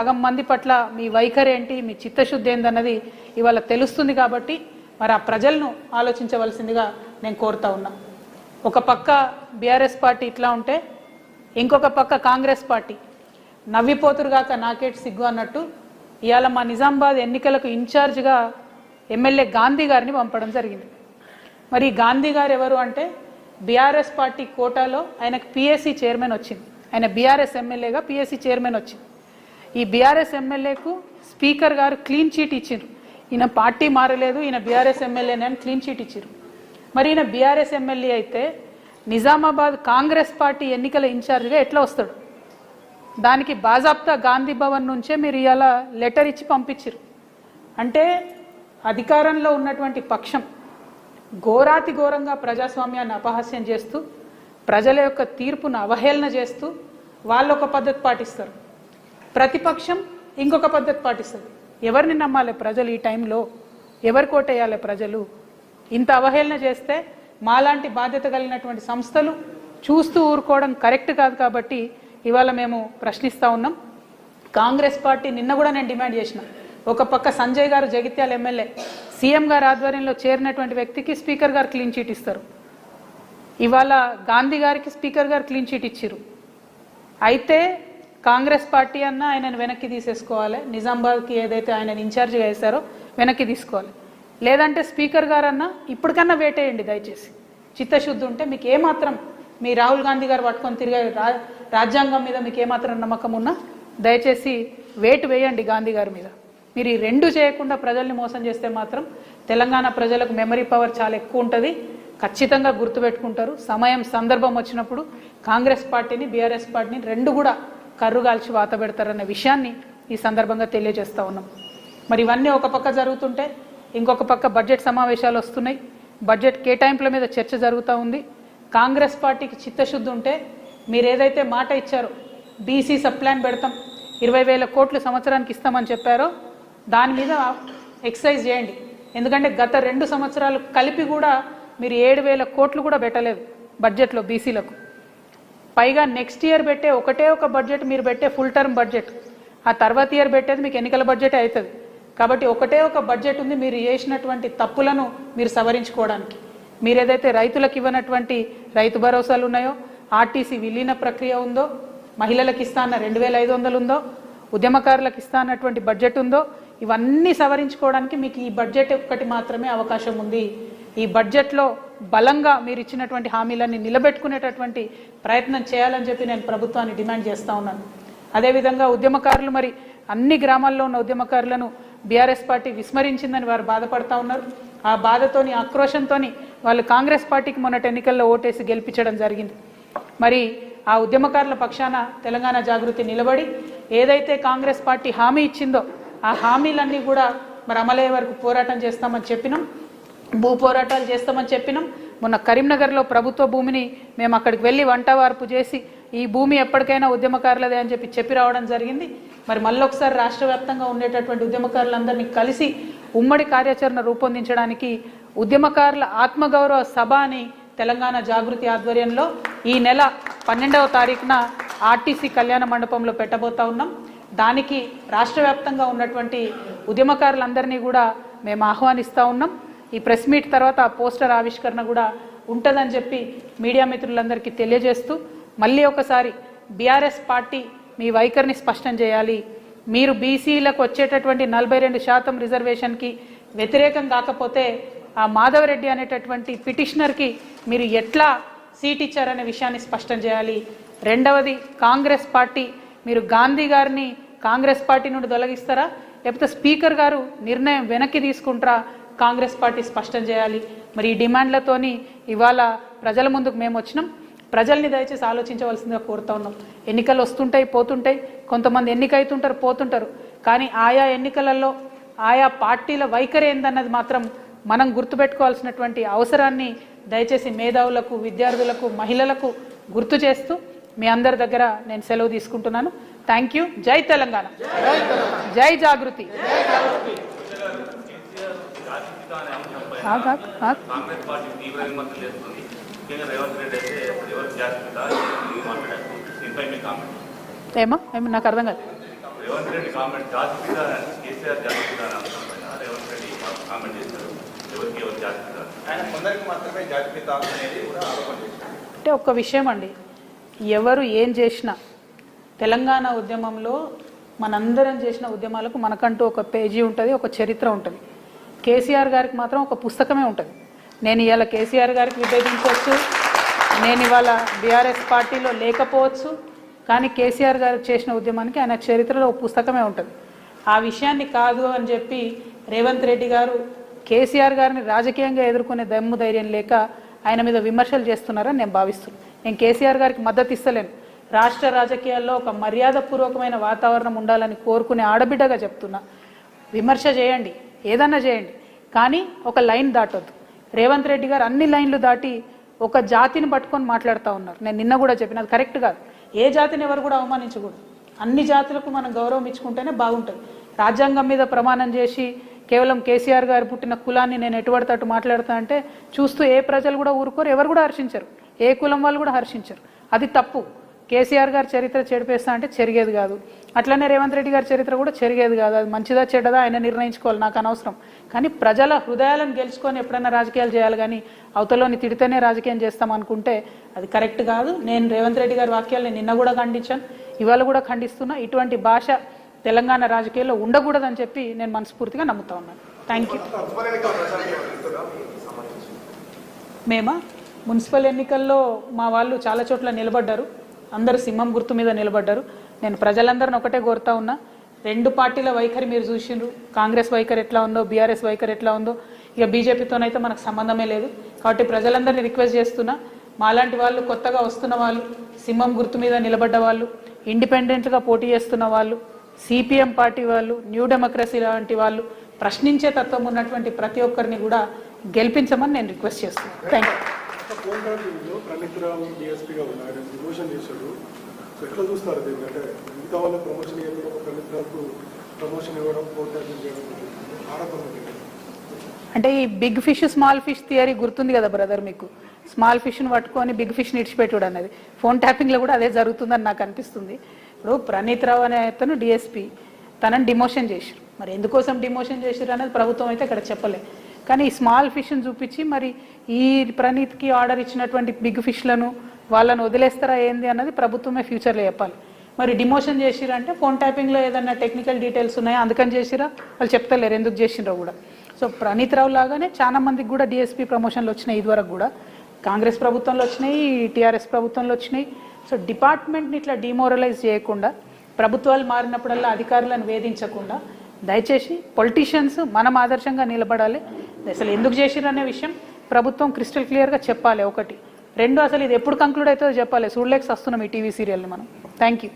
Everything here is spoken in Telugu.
సగం మంది పట్ల మీ వైఖరి ఏంటి, మీ చిత్తశుద్ధి ఏందన్నది ఇవాళ తెలుస్తుంది. కాబట్టి మరి ఆ ప్రజలను ఆలోచించవలసిందిగా నేను కోరుతా ఉన్నా. ఒక పక్క బీఆర్ఎస్ పార్టీ ఇట్లా ఉంటే ఇంకొక పక్క కాంగ్రెస్ పార్టీ నవ్విపోతురుగాక నాకేటి సిగ్గు అన్నట్టు ఇవాళ మా నిజామాబాద్ ఎన్నికలకు ఇన్ఛార్జ్గా ఎమ్మెల్యే గాంధీ గారిని పంపడం జరిగింది. మరి గాంధీ గారు ఎవరు అంటే బీఆర్ఎస్ పార్టీ కోటాలో ఆయనకు పిఎస్సి చైర్మన్ వచ్చింది. ఆయన బీఆర్ఎస్ ఎమ్మెల్యేగా పిఎస్సి చైర్మన్ వచ్చింది. ఈ బీఆర్ఎస్ ఎమ్మెల్యేకు స్పీకర్ గారు క్లీన్ చీట్ ఇచ్చారు. ఈయన పార్టీ మారలేదు, ఈయన బీఆర్ఎస్ ఎమ్మెల్యేనే అని క్లీన్ చీట్ ఇచ్చారు. మరి ఈయన బీఆర్ఎస్ ఎమ్మెల్యే అయితే నిజామాబాద్ కాంగ్రెస్ పార్టీ ఎన్నికల ఇన్ఛార్జ్గా ఎట్లా వస్తాడు? దానికి బాజాప్తా గాంధీ భవన్ నుంచే మీరు ఇవాళ లెటర్ ఇచ్చి పంపించారు. అంటే అధికారంలో ఉన్నటువంటి పక్షం ఘోరాతి ఘోరంగా ప్రజాస్వామ్యాన్ని అపహాస్యం చేస్తూ ప్రజల యొక్క తీర్పును అవహేళన చేస్తూ వాళ్ళు ఒక పద్ధతి పాటిస్తారు, ప్రతిపక్షం ఇంకొక పద్ధతి పాటిస్తుంది. ఎవరిని నమ్మాలి ప్రజలు? ఈ టైంలో ఎవరు కోటేయాలి ప్రజలు? ఇంత అవహేళన చేస్తే మాలాంటి బాధ్యత కలిగినటువంటి సంస్థలు చూస్తూ ఊరుకోవడం కరెక్ట్ కాదు. కాబట్టి ఇవాళ మేము ప్రశ్నిస్తూ ఉన్నాం. కాంగ్రెస్ పార్టీ నిన్న కూడా నేను డిమాండ్ చేసిన, ఒక పక్క సంజయ్ గారు జగిత్యాల ఎమ్మెల్యే సీఎం గారు ఆధ్వర్యంలో చేరినటువంటి వ్యక్తికి స్పీకర్ గారు క్లీన్ చీట్ ఇస్తారు. ఇవాళ గాంధీ గారికి స్పీకర్ గారు క్లీన్ చీట్ ఇచ్చారు. అయితే కాంగ్రెస్ పార్టీ అన్న ఆయనను వెనక్కి తీసేసుకోవాలి, నిజామాబాద్కి ఏదైతే ఆయనను ఇన్ఛార్జిగా వేశారో వెనక్కి తీసుకోవాలి. లేదంటే స్పీకర్ గారన్నా ఇప్పటికన్నా వేటేయండి దయచేసి. చిత్తశుద్ధి ఉంటే మీకు ఏమాత్రం మీ రాహుల్ గాంధీ గారు పట్టుకొని తిరిగే రాజ్యాంగం మీద మీకు ఏమాత్రం నమ్మకం ఉన్నా దయచేసి వేటు వేయండి గాంధీ గారి మీద. మీరు ఈ రెండు చేయకుండా ప్రజల్ని మోసం చేస్తే మాత్రం తెలంగాణ ప్రజలకు మెమరీ పవర్ చాలా ఎక్కువ ఉంటుంది, ఖచ్చితంగా గుర్తుపెట్టుకుంటారు. సమయం సందర్భం వచ్చినప్పుడు కాంగ్రెస్ పార్టీని బీఆర్ఎస్ పార్టీని రెండు కూడా కర్రుగాల్చి వాత పెడతారన్న విషయాన్ని ఈ సందర్భంగా తెలియజేస్తూ ఉన్నాం. మరి ఇవన్నీ ఒక పక్క జరుగుతుంటే ఇంకొక పక్క బడ్జెట్ సమావేశాలు వస్తున్నాయి, బడ్జెట్ కేటాయింపుల మీద చర్చ జరుగుతూ ఉంది. కాంగ్రెస్ పార్టీకి చిత్తశుద్ధి ఉంటే మీరు ఏదైతే మాట ఇచ్చారో బీసీ సబ్ ప్లాన్ పెడతాం 20,000 కోట్లు సంవత్సరానికి ఇస్తామని చెప్పారో దాని మీద ఎక్సైజ్ చేయండి. ఎందుకంటే గత 2 సంవత్సరాలు కలిపి కూడా మీరు 7,000 కోట్లు కూడా పెట్టలేదు బడ్జెట్లో బీసీలకు. పైగా నెక్స్ట్ ఇయర్ పెట్టే ఒకటే ఒక బడ్జెట్ మీరు పెట్టే ఫుల్ టర్మ్ బడ్జెట్, ఆ తర్వాత ఇయర్ పెట్టేది మీకు ఎన్నికల బడ్జెట్ అవుతుంది. కాబట్టి ఒకటే ఒక బడ్జెట్ ఉంది మీరు చేసినటువంటి తప్పులను మీరు సవరించుకోవడానికి. మీరు ఏదైతే రైతులకు ఇవ్వనటువంటి రైతు భరోసాలు ఉన్నాయో, ఆర్టీసీ విలీన ప్రక్రియ ఉందో, మహిళలకు ఇస్తా అన్న 2,500 ఉందో, ఉద్యమకారులకు ఇస్తా అన్నటువంటి బడ్జెట్ ఉందో, ఇవన్నీ సవరించుకోవడానికి మీకు ఈ బడ్జెట్ ఒక్కటి మాత్రమే అవకాశం ఉంది. ఈ బడ్జెట్లో బలంగా మీరు ఇచ్చినటువంటి హామీలన్నీ నిలబెట్టుకునేటటువంటి ప్రయత్నం చేయాలని చెప్పి నేను ప్రభుత్వాన్ని డిమాండ్ చేస్తూ ఉన్నాను. అదేవిధంగా ఉద్యమకారులు మరి అన్ని గ్రామాల్లో ఉన్న ఉద్యమకారులను బీఆర్ఎస్ పార్టీ విస్మరించిందని వారు బాధపడతా ఉన్నారు. ఆ బాధతోని ఆక్రోషంతోని వాళ్ళు కాంగ్రెస్ పార్టీకి మొన్నటి ఎన్నికల్లో ఓటేసి గెలిపించడం జరిగింది. మరి ఆ ఉద్యమకారుల పక్షాన తెలంగాణ జాగృతి నిలబడి ఏదైతే కాంగ్రెస్ పార్టీ హామీ ఇచ్చిందో ఆ హామీలన్నీ కూడా మరి అమలయ్యే వరకు పోరాటం చేస్తామని చెప్పినాం, భూ పోరాటాలు చేస్తామని చెప్పినాం. మొన్న కరీంనగర్లో ప్రభుత్వ భూమిని మేము అక్కడికి వెళ్ళి వంటవార్పు చేసి ఈ భూమి ఎప్పటికైనా ఉద్యమకారులదే అని చెప్పి రావడం జరిగింది. మరి మళ్ళొకసారి రాష్ట్ర వ్యాప్తంగా ఉండేటటువంటి ఉద్యమకారులందరినీ కలిసి ఉమ్మడి కార్యాచరణ రూపొందించడానికి ఉద్యమకారుల ఆత్మగౌరవ సభ అని తెలంగాణ జాగృతి ఆధ్వర్యంలో ఈ నెల 12వ తారీఖున ఆర్టీసీ కళ్యాణ మండపంలో పెట్టబోతా ఉన్నాం. దానికి రాష్ట్ర వ్యాప్తంగా ఉన్నటువంటి ఉద్యమకారులందరినీ కూడా మేము ఆహ్వానిస్తూ ఉన్నాం. ఈ ప్రెస్ మీట్ తర్వాత ఆ పోస్టర్ ఆవిష్కరణ కూడా ఉంటుందని చెప్పి మీడియా మిత్రులందరికీ తెలియజేస్తూ మళ్ళీ ఒకసారి బీఆర్ఎస్ పార్టీ మీ వైఖరిని స్పష్టం చేయాలి. మీరు బీసీలకు వచ్చేటటువంటి 42% రిజర్వేషన్కి వ్యతిరేకం కాకపోతే ఆ మాధవరెడ్డి అనేటటువంటి పిటిషనర్కి మీరు ఎట్లా సీట్ ఇచ్చారనే విషయాన్ని స్పష్టం చేయాలి. రెండవది, కాంగ్రెస్ పార్టీ మీరు గాంధీ గారిని కాంగ్రెస్ పార్టీ నుండి తొలగిస్తారా లేకపోతే స్పీకర్ గారు నిర్ణయం వెనక్కి తీసుకుంటారా కాంగ్రెస్ పార్టీ స్పష్టం చేయాలి. మరి ఈ డిమాండ్లతోని ఇవాళ ప్రజల ముందుకు మేము వచ్చినాం. ప్రజల్ని దయచేసి ఆలోచించవలసిందిగా కోరుతా ఉన్నాం. ఎన్నికలు వస్తుంటాయి పోతుంటాయి, కొంతమంది ఎన్నికైతుంటారు పోతుంటారు, కానీ ఆయా ఎన్నికలలో ఆయా పార్టీల వైఖరి ఏందన్నది మాత్రం మనం గుర్తుపెట్టుకోవాల్సినటువంటి అవసరాన్ని దయచేసి మేధావులకు, విద్యార్థులకు, మహిళలకు గుర్తు చేస్తూ మీ అందరి దగ్గర నేను సెలవు తీసుకుంటున్నాను. Thank you. జై తెలంగాణ, జై జాగృతి. ఏమో నాకు అర్థం కాదు. రేవంత్ రెడ్డి కామెంట్ జాతిపిత కేసీఆర్ జాతిపిత రేవంత్ రెడ్డి కామెంట్ చేశారు. ఎవరికి ఎవరు జాతిపిత? ఆయన కొందరికి మాత్రమే జాతిపిత అనేది కూడా ఆరోపణ చేశారు. అంటే ఒక్క విషయం అండి, ఎవరు ఏం చేసినా తెలంగాణ ఉద్యమంలో మనందరం చేసిన ఉద్యమాలకు మనకంటూ ఒక పేజీ ఉంటుంది, ఒక చరిత్ర ఉంటుంది. కేసీఆర్ గారికి మాత్రం ఒక పుస్తకమే ఉంటుంది. నేను ఇవాళ కేసీఆర్ గారికి విభేదించవచ్చు, నేను ఇవాళ బీఆర్ఎస్ పార్టీలో లేకపోవచ్చు, కానీ కేసీఆర్ గారు చేసిన ఉద్యమానికి ఆయన చరిత్రలో ఒక పుస్తకమే ఉంటుంది. ఆ విషయాన్ని కాదు అని చెప్పి రేవంత్ రెడ్డి గారు కేసీఆర్ గారిని రాజకీయంగా ఎదుర్కొనే దమ్ము ధైర్యం లేక ఆయన మీద విమర్శలు చేస్తున్నారని నేను భావిస్తున్నాను. నేను కేసీఆర్ గారికి మద్దతు ఇస్తలేను. రాష్ట్ర రాజకీయాల్లో ఒక మర్యాదపూర్వకమైన వాతావరణం ఉండాలని కోరుకునే ఆడబిడ్డగా చెప్తున్నా. విమర్శ చేయండి, ఏదన్నా చేయండి, కానీ ఒక లైన్ దాటొద్దు. రేవంత్ రెడ్డి గారు అన్ని లైన్లు దాటి ఒక జాతిని పట్టుకొని మాట్లాడుతూ ఉన్నారు. నేను నిన్న కూడా చెప్పిన అది కరెక్ట్ కాదు. ఏ జాతిని ఎవరు కూడా అవమానించకూడదు. అన్ని జాతులకు మనం గౌరవం ఇచ్చుకుంటేనే బాగుంటుంది. రాజ్యాంగం మీద ప్రమాణం చేసి కేవలం కేసీఆర్ గారు పుట్టిన కులాన్ని నేను ఎటుపడితే అటు మాట్లాడతా అంటే చూస్తూ ఏ ప్రజలు కూడా ఊరుకోరు, ఎవరు కూడా హర్షించరు, ఏ కులం వాళ్ళు కూడా హర్షించరు. అది తప్పు. కేసీఆర్ గారి చరిత్ర చెడిపేస్తా అంటే చెరిగేది కాదు. అట్లనే రేవంత్ రెడ్డి గారి చరిత్ర కూడా చెరిగేది కాదు. అది మంచిదా చెడ్డదా ఆయన నిర్ణయించుకోవాలి, నాకు అనవసరం. కానీ ప్రజల హృదయాలను గెలుచుకొని ఎప్పుడైనా రాజకీయాలు చేయాలి, కానీ అవతలోని తిడితేనే రాజకీయం చేస్తాం అనుకుంటే అది కరెక్ట్ కాదు. నేను రేవంత్ రెడ్డి గారి వాక్యాలను నిన్న కూడా ఖండించాను, ఇవాళ కూడా ఖండిస్తున్నా. ఇటువంటి భాష తెలంగాణ రాజకీయాల్లో ఉండకూడదని చెప్పి నేను మనస్ఫూర్తిగా నమ్ముతా ఉన్నాను. Thank you. మేమా మున్సిపల్ ఎన్నికల్లో మా వాళ్ళు చాలా చోట్ల నిలబడ్డారు. అందరూ సింహం గుర్తు మీద నిలబడ్డారు. నేను ప్రజలందరిని ఒకటే కోరుతా ఉన్నా, రెండు పార్టీల వైఖరి మీరు చూసిండ్రు. కాంగ్రెస్ వైఖరి ఎట్లా ఉందో, బీఆర్ఎస్ వైఖరి ఎట్లా ఉందో, ఇక బీజేపీతోనైతే మనకు సంబంధమే లేదు. కాబట్టి ప్రజలందరినీ రిక్వెస్ట్ చేస్తున్నా, మాలాంటి వాళ్ళు, కొత్తగా వస్తున్న వాళ్ళు, సింహం గుర్తు మీద నిలబడ్డ వాళ్ళు, ఇండిపెండెంట్గా పోటీ చేస్తున్న వాళ్ళు, సిపిఎం పార్టీ వాళ్ళు, న్యూ డెమోక్రసీ లాంటి వాళ్ళు, ప్రశ్నించే తత్వం ఉన్నటువంటి ప్రతి ఒక్కరిని కూడా గెలిపించమని నేను రిక్వెస్ట్ చేస్తున్నాను. Thank you. ఎట్లా చూస్తారు దీన్ని? అంటే మిగతా వాళ్ళ ప్రమోషన్ ఇవ్వడం, ప్రణిత్రాకు ప్రమోషన్ ఇవ్వడం, ఆరోపణ. అంటే ఈ big fish small fish theory గుర్తుంది కదా బ్రదర్ మీకు? స్మాల్ ఫిష్ని పట్టుకొని బిగ్ ఫిష్ని ఇడిచిపెట్టుడు అనేది ఫోన్ ట్యాపింగ్లో కూడా అదే జరుగుతుందని నాకు అనిపిస్తుంది. ఇప్పుడు ప్రణీత్ రావు అనే అతను డిఎస్పీ, తనని డిమోషన్ చేశారు. మరి ఎందుకోసం డిమోషన్ చేశారు అనేది ప్రభుత్వం అయితే ఇక్కడ చెప్పలే. కానీ ఈ స్మాల్ ఫిష్ని చూపించి మరి ఈ ప్రణీత్కి ఆర్డర్ ఇచ్చినటువంటి బిగ్ ఫిష్లను వాళ్ళని వదిలేస్తారా ఏంది అన్నది ప్రభుత్వమే ఫ్యూచర్లో చెప్పాలి. మరి డిమోషన్ చేసిరంటే ఫోన్ ట్యాపింగ్లో ఏదన్నా టెక్నికల్ డీటెయిల్స్ ఉన్నాయా అందుకని చేసిరా, వాళ్ళు చెప్తలేరు ఎందుకు చేసిరో కూడా. సో ప్రణీత్ రావు లాగానే చాలా మందికి కూడా డిఎస్పీ ప్రమోషన్లు వచ్చినాయి, ఇదివరకు కూడా కాంగ్రెస్ ప్రభుత్వంలో వచ్చినాయి, టీఆర్ఎస్ ప్రభుత్వంలో వచ్చినాయి. సో డిపార్ట్మెంట్ని ఇట్లా డిమోరలైజ్ చేయకుండా, ప్రభుత్వాలు మారినప్పుడల్లా అధికారులను వేధించకుండా, దయచేసి పొలిటీషియన్స్ మనం ఆదర్శంగా నిలబడాలి. అసలు ఎందుకు చేసిరనే విషయం ప్రభుత్వం క్రిస్టల్ క్లియర్గా చెప్పాలి. ఒకటి. రెండు, అసలు ఇది ఎప్పుడు కంక్లూడ్ అవుతుందో చెప్పాలి. చూడలేక వస్తున్నాం ఈ టీవీ సీరియల్ని మనం. Thank you.